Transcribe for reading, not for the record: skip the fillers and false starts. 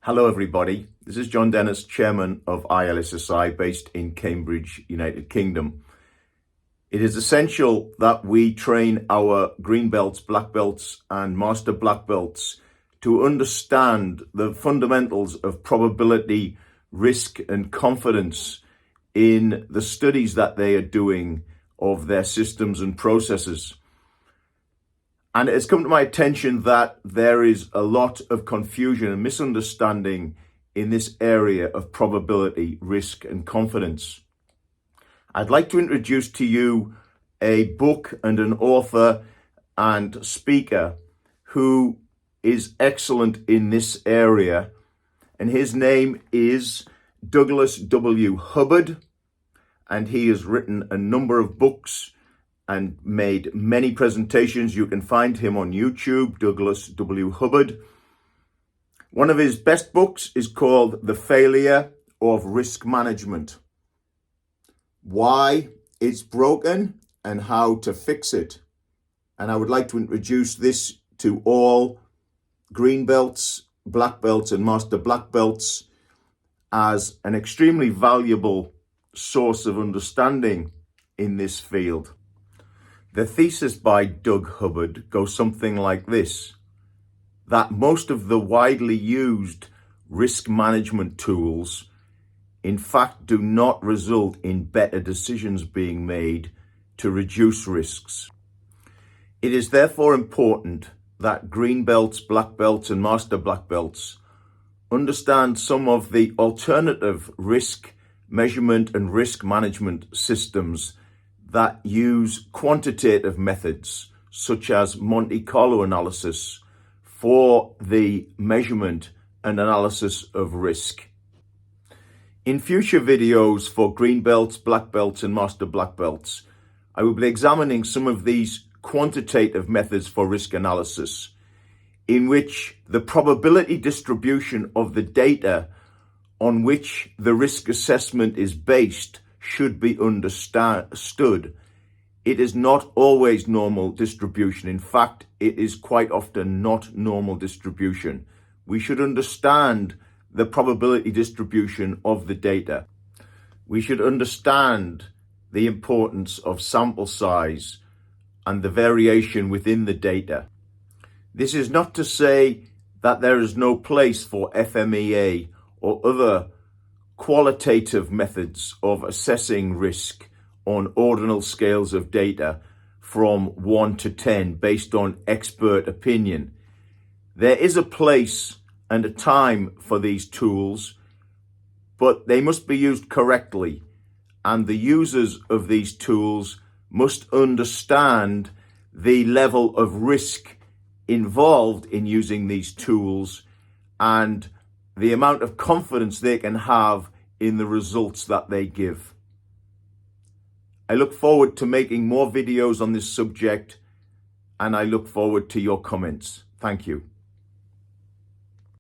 Hello everybody, this is John Dennis, Chairman of ILSSI based in Cambridge, United Kingdom. It is essential that we train our green belts, black belts and master black belts to understand the fundamentals of probability, risk and confidence in the studies that they are doing of their systems and processes. And it has come to my attention that there is a lot of confusion and misunderstanding in this area of probability, risk, and confidence. I'd like to introduce to you a book and an author and speaker who is excellent in this area. And his name is Douglas W. Hubbard. And he has written a number of books and made many presentations. You can find him on YouTube, Douglas W. Hubbard. One of his best books is called The Failure of Risk Management: Why It's Broken and How to Fix It. And I would like to introduce this to all green belts, black belts and master black belts as an extremely valuable source of understanding in this field. The thesis by Doug Hubbard goes something like this: that most of the widely used risk management tools in fact do not result in better decisions being made to reduce risks. It is therefore important that green belts, black belts and master black belts understand some of the alternative risk measurement and risk management systems that use quantitative methods such as Monte Carlo analysis for the measurement and analysis of risk. In future videos for green belts, black belts and master black belts, I will be examining some of these quantitative methods for risk analysis, in which the probability distribution of the data on which the risk assessment is based should be understood. It is not always normal distribution. In fact, it is quite often not normal distribution. We should understand the probability distribution of the data. We should understand the importance of sample size and the variation within the data. This is not to say that there is no place for FMEA or other qualitative methods of assessing risk on ordinal scales of data from 1 to 10 based on expert opinion. There is a place and a time for these tools, but they must be used correctly, and the users of these tools must understand the level of risk involved in using these tools and the amount of confidence they can have in the results that they give. I look forward to making more videos on this subject, and I look forward to your comments. Thank you.